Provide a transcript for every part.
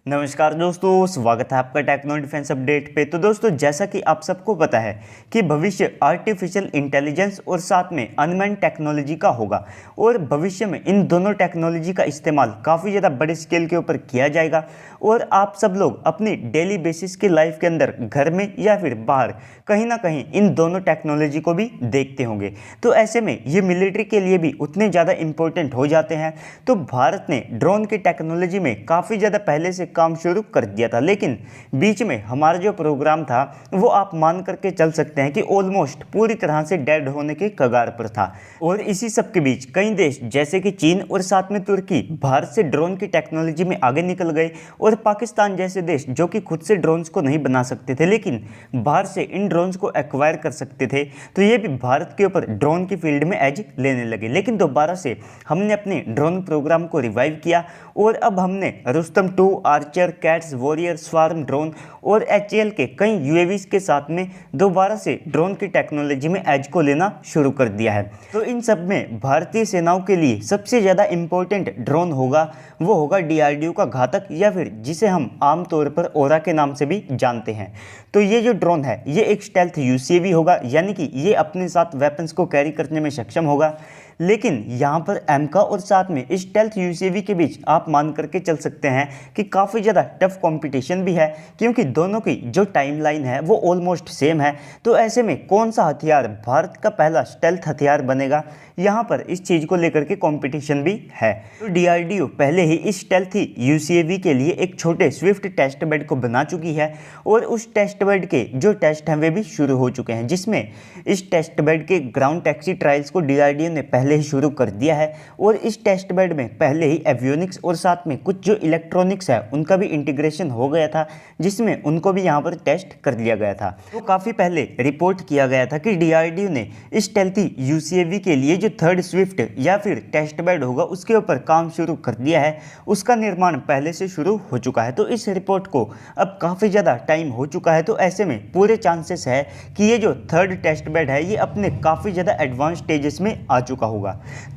नमस्कार दोस्तों, स्वागत है आपका टेक्नो डिफेंस अपडेट पे। तो दोस्तों, जैसा कि आप सबको पता है कि भविष्य आर्टिफिशियल इंटेलिजेंस और साथ में अनमैन्ड टेक्नोलॉजी का होगा और भविष्य में इन दोनों टेक्नोलॉजी का इस्तेमाल काफ़ी ज़्यादा बड़े स्केल के ऊपर किया जाएगा और आप सब लोग अपनी डेली बेसिस की लाइफ के अंदर घर में या फिर बाहर कहीं ना कहीं इन दोनों टेक्नोलॉजी को भी देखते होंगे। तो ऐसे में ये मिलिट्री के लिए भी उतने ज़्यादा इंपॉर्टेंट हो जाते हैं। तो भारत ने ड्रोन की टेक्नोलॉजी में काफ़ी ज़्यादा पहले से काम शुरू कर दिया था, लेकिन बीच में हमारा जो प्रोग्राम था वो आप मान करके चल सकते हैं कि ऑलमोस्ट पूरी तरह से डेड होने के कगार पर था। और इसी सब के बीच कई देश जैसे कि चीन और साथ में तुर्की भारत से ड्रोन की टेक्नोलॉजी में आगे निकल गए और पाकिस्तान जैसे देश जो कि खुद से ड्रोन्स को नहीं बना सकते थे लेकिन बाहर से इन ड्रोन्स को एक्वायर कर सकते थे, तो ये भी भारत के ऊपर ड्रोन की फील्ड में एज लेने लगे। लेकिन दोबारा से हमने अपने ड्रोन प्रोग्राम को रिवाइव किया और अब हमने Rustam 2, Archer, cats, warrior, swarm drone और HAL के कई UAVs के साथ में दोबारा से ड्रोन की टेक्नोलॉजी में एज को लेना शुरू कर दिया है। तो इन सब में भारतीय सेनाओं के लिए सबसे ज़्यादा इंपॉर्टेंट ड्रोन होगा वो होगा DRDO का घातक, या फिर जिसे हम आमतौर पर ओरा के नाम से भी जानते हैं। तो ये जो ड्रोन है ये एक स्टेल्थ UCAV होगा, यानी कि ये अपने साथ वेपन्स को कैरी करने में सक्षम होगा। लेकिन यहाँ पर एमका और साथ में इस स्टेल्थ UCAV के बीच आप मान करके चल सकते हैं कि काफ़ी ज़्यादा टफ कंपटीशन भी है, क्योंकि दोनों की जो टाइमलाइन है वो ऑलमोस्ट सेम है। तो ऐसे में कौन सा हथियार भारत का पहला स्टेल्थ हथियार बनेगा, यहाँ पर इस चीज़ को लेकर के कंपटीशन भी है। तो DRDO पहले ही इस स्टेल्थ UCAV के लिए एक छोटे स्विफ्ट टेस्ट बेड को बना चुकी है और उस टेस्ट बेड के जो टेस्ट हैं वे भी शुरू हो चुके हैं, जिसमें इस टेस्ट बेड के ग्राउंड टैक्सी ट्रायल्स को DRDO ने पहले ही शुरू कर दिया है और इस टेस्ट बेड में पहले ही एवियोनिक्स और साथ में कुछ जो इलेक्ट्रॉनिक्स है उनका भी इंटीग्रेशन हो गया था, जिसमें उनको भी यहाँ पर टेस्ट कर लिया गया था। तो काफ़ी पहले रिपोर्ट किया गया था कि DRDO ने इस स्टेल्थी UCAV के लिए जो थर्ड स्विफ्ट या फिर टेस्ट बेड होगा उसके ऊपर काम शुरू कर दिया है, उसका निर्माण पहले से शुरू हो चुका है। तो इस रिपोर्ट को अब काफ़ी ज़्यादा टाइम हो चुका है, तो ऐसे में पूरे चांसेस है कि ये जो थर्ड टेस्ट बेड है ये अपने काफ़ी ज़्यादा एडवांस स्टेजेस में आ चुका होगा।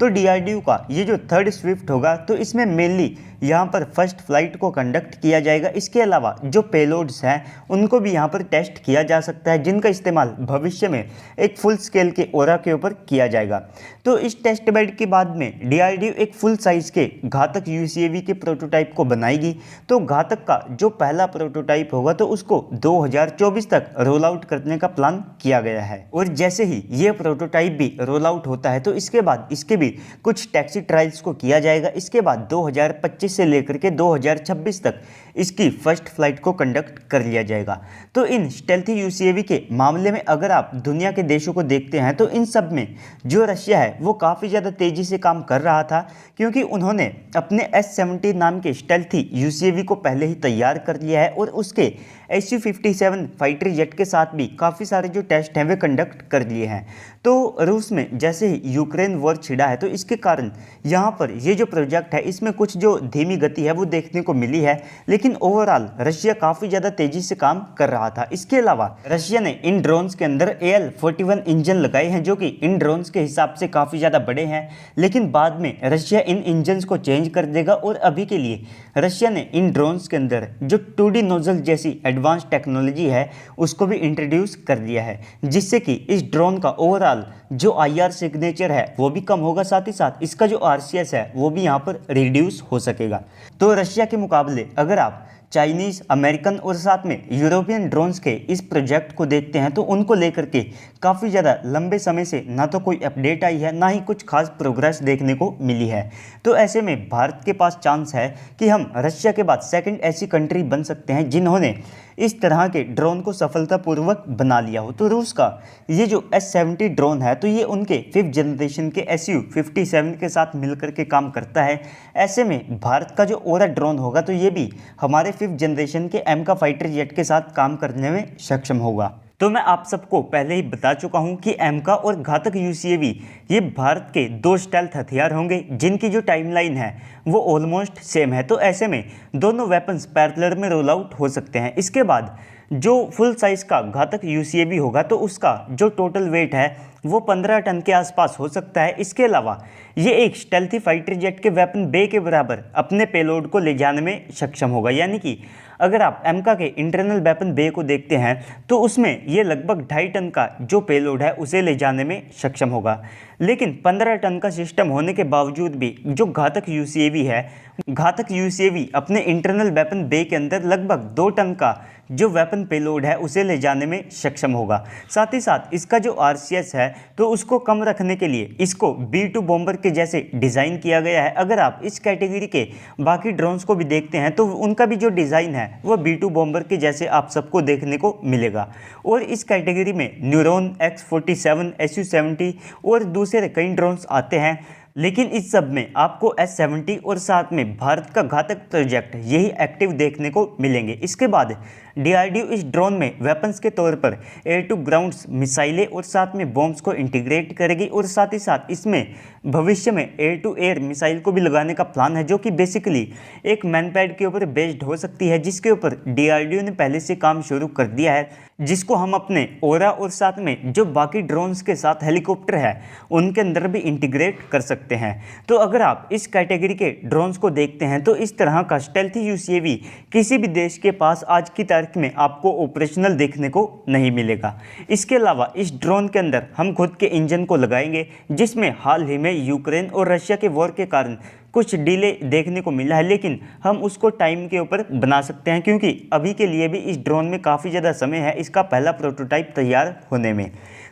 तो DRDO का ये जो थर्ड स्विफ्ट होगा तो इसमें मेनली यहाँ पर फर्स्ट फ्लाइट को कंडक्ट किया जाएगा। इसके अलावा जो पेलोड्स हैं उनको भी यहाँ पर टेस्ट किया जा सकता है, जिनका इस्तेमाल भविष्य में एक फुल स्केल के ओरा के ऊपर किया जाएगा। तो इस टेस्ट बेड के बाद में DRDO एक फुल साइज के घातक UCAV के प्रोटोटाइप को बनाएगी। तो घातक का जो पहला प्रोटोटाइप होगा तो उसको 2024 तक रोल आउट करने का प्लान किया गया है। और जैसे ही ये प्रोटोटाइप भी रोल आउट होता है तो इसके बाद इसके भी कुछ टैक्सी ट्रायल्स को किया जाएगा। इसके बाद 2025 से लेकर के 2026 तक इसकी फर्स्ट फ्लाइट को कंडक्ट कर लिया जाएगा। तो इन स्टेल्थी UCAV के मामले में अगर आप दुनिया के देशों को देखते हैं तो इन सब में जो रशिया है वो काफ़ी ज़्यादा तेज़ी से काम कर रहा था, क्योंकि उन्होंने अपने S-70 नाम के स्टेल्थी UCAV को पहले ही तैयार कर लिया है और उसके Su-57 फाइटर जेट के साथ भी काफ़ी सारे जो टेस्ट हैं वे कंडक्ट कर लिए हैं। तो रूस में जैसे ही यूक्रेन वॉर छिड़ा है तो इसके कारण यहाँ पर ये जो प्रोजेक्ट है इसमें कुछ जो धीमी गति है वो देखने को मिली है, लेकिन ओवरऑल रशिया काफ़ी ज़्यादा तेज़ी से काम कर रहा था। इसके अलावा रशिया ने इन ड्रोन्स के अंदर AL-41 इंजन लगाए हैं जो कि इन ड्रोन्स के हिसाब से काफ़ी ज़्यादा बड़े हैं, लेकिन बाद में रशिया इन इंजन्स को चेंज कर देगा और अभी के लिए रशिया ने इन ड्रोन्स के अंदर जो 2D नोजल जैसी एडवांस टेक्नोलॉजी है उसको भी इंट्रोड्यूस कर दिया है, जिससे कि इस ड्रोन का ओवरऑल जो IR सिग्नेचर है वो भी कम होगा, साथ ही साथ इसका जो RCS है वो भी यहाँ पर रिड्यूस हो सकेगा। तो रशिया के मुकाबले अगर आप चाइनीज़, अमेरिकन और साथ में यूरोपियन ड्रोन्स के इस प्रोजेक्ट को देखते हैं तो उनको लेकर के काफ़ी ज़्यादा लंबे समय से ना तो कोई अपडेट आई है ना ही कुछ खास प्रोग्रेस देखने को मिली है। तो ऐसे में भारत के पास चांस है कि हम रशिया के बाद सेकंड ऐसी कंट्री बन सकते हैं जिन्होंने इस तरह के ड्रोन को सफलतापूर्वक बना लिया हो। तो रूस का ये जो S-70 ड्रोन है तो ये उनके 5th जनरेशन के Su-57 के साथ मिलकर के काम करता है। ऐसे में भारत का जो ओरा ड्रोन होगा तो ये भी हमारे 5th जनरेशन के एमका फाइटर जेट के साथ काम करने में सक्षम होगा। तो मैं आप सबको पहले ही बता चुका हूं कि एमका और घातक UCAV ये भारत के दो स्टेल्थ हथियार होंगे जिनकी जो टाइमलाइन है वो ऑलमोस्ट सेम है। तो ऐसे में दोनों वेपन्स पैरेलल में रोल आउट हो सकते हैं। इसके बाद जो फुल साइज़ का घातक यूसीएवी होगा तो उसका जो टोटल वेट है वो 15 टन के आसपास हो सकता है। इसके अलावा ये एक स्टेल्थी फाइटर जेट के वेपन बे के बराबर अपने पेलोड को ले जाने में सक्षम होगा। यानी कि अगर आप एमका के इंटरनल वेपन बे को देखते हैं तो उसमें ये लगभग 2.5 टन का जो पेलोड है उसे ले जाने में सक्षम होगा। लेकिन 15 टन का सिस्टम होने के बावजूद भी जो घातक यूसीएवी है, घातक यूसीएवी अपने इंटरनल वेपन बे के अंदर लगभग 2 टन का जो वेपन पेलोड है उसे ले जाने में सक्षम होगा। साथ ही साथ इसका जो आरसीएस है तो उसको कम रखने के लिए इसको B2 बॉम्बर के जैसे डिज़ाइन किया गया है। अगर आप इस कैटेगरी के बाकी ड्रोन्स को भी देखते हैं तो उनका भी जो डिज़ाइन है वह B2 बॉम्बर के जैसे आप सबको देखने को मिलेगा। और इस कैटेगरी में न्यूरॉन X47, SU-70 और दूसरे कई ड्रोन्स आते हैं, लेकिन इस सब में आपको S-70 और साथ में भारत का घातक प्रोजेक्ट यही एक्टिव देखने को मिलेंगे। इसके बाद DRDO इस ड्रोन में वेपन्स के तौर पर एयर टू ग्राउंड्स मिसाइलें और साथ में बॉम्ब्स को इंटीग्रेट करेगी और साथ ही साथ इसमें भविष्य में एयर टू एयर मिसाइल को भी लगाने का प्लान है, जो कि बेसिकली एक मैनपैड के ऊपर बेस्ड हो सकती है, जिसके ऊपर DRDO ने पहले से काम शुरू कर दिया है, जिसको हम अपने ओरा और साथ में जो बाकी ड्रोन्स के साथ हेलीकॉप्टर है उनके अंदर भी इंटीग्रेट कर सकते हैं। तो अगर आप इस कैटेगरी के ड्रोन्स को देखते हैं तो इस तरह का स्टेल्थी यूसीएवी किसी भी देश के पास आज की तारीख में आपको ऑपरेशनल देखने को नहीं मिलेगा। इसके अलावा इस ड्रोन के अंदर हम खुद के इंजन को लगाएंगे, जिसमें हाल ही में यूक्रेन और रशिया के वॉर के कारण कुछ डिले देखने को मिला है, लेकिन हम उसको टाइम के ऊपर बना सकते हैं क्योंकि अभी के लिए भी इस ड्रोन में काफ़ी ज़्यादा समय है इसका पहला प्रोटोटाइप तैयार होने में।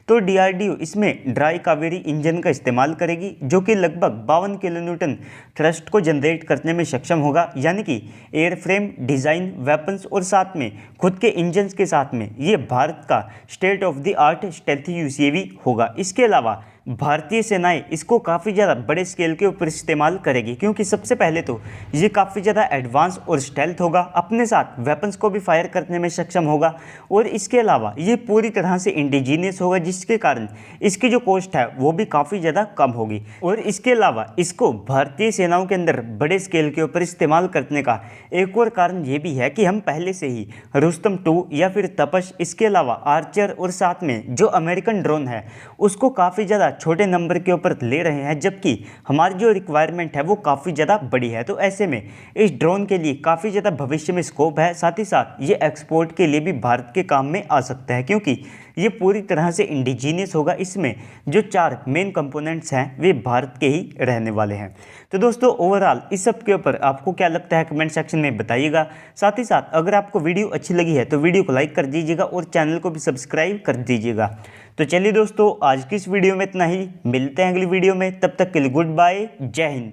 तो DRDO इसमें ड्राई कावेरी इंजन का इस्तेमाल करेगी, जो कि लगभग 52 किलोन्यूटन थ्रस्ट को जनरेट करने में सक्षम होगा। यानी कि एयरफ्रेम डिज़ाइन, वेपन्स और साथ में खुद के इंजन्स के साथ में ये भारत का state of the art stealthy UCAV होगा। इसके अलावा भारतीय सेनाएं इसको काफ़ी ज़्यादा बड़े स्केल के ऊपर इस्तेमाल करेगी, क्योंकि सबसे पहले तो ये काफ़ी ज़्यादा एडवांस और स्टेल्थ होगा, अपने साथ वेपन्स को भी फायर करने में सक्षम होगा और इसके अलावा ये पूरी तरह से इंडिजीनियस होगा, जिसके कारण इसकी जो कॉस्ट है वो भी काफ़ी ज़्यादा कम होगी। और इसके अलावा इसको भारतीय सेनाओं के अंदर बड़े स्केल के ऊपर इस्तेमाल करने का एक और कारण ये भी है कि हम पहले से ही रुस्तम 2 या फिर तपस, इसके अलावा आर्चर और साथ में जो अमेरिकन ड्रोन है उसको काफ़ी ज़्यादा छोटे नंबर के ऊपर ले रहे हैं, जबकि हमारी जो रिक्वायरमेंट है वो काफ़ी ज़्यादा बड़ी है। तो ऐसे में इस ड्रोन के लिए काफ़ी ज़्यादा भविष्य में स्कोप है। साथ ही साथ ये एक्सपोर्ट के लिए भी भारत के काम में आ सकता है, क्योंकि ये पूरी तरह से इंडिजीनियस होगा। इसमें जो 4 मेन कंपोनेंट्स हैं वे भारत के ही रहने वाले हैं। तो दोस्तों ओवरऑल इस सब के ऊपर आपको क्या लगता है कमेंट सेक्शन में बताइएगा। साथ ही साथ अगर आपको वीडियो अच्छी लगी है तो वीडियो को लाइक कर दीजिएगा और चैनल को भी सब्सक्राइब कर दीजिएगा। तो चलिए दोस्तों आज की इस वीडियो में इतना ही, मिलते हैं अगली वीडियो में, तब तक के लिए गुड बाय, जय हिंद।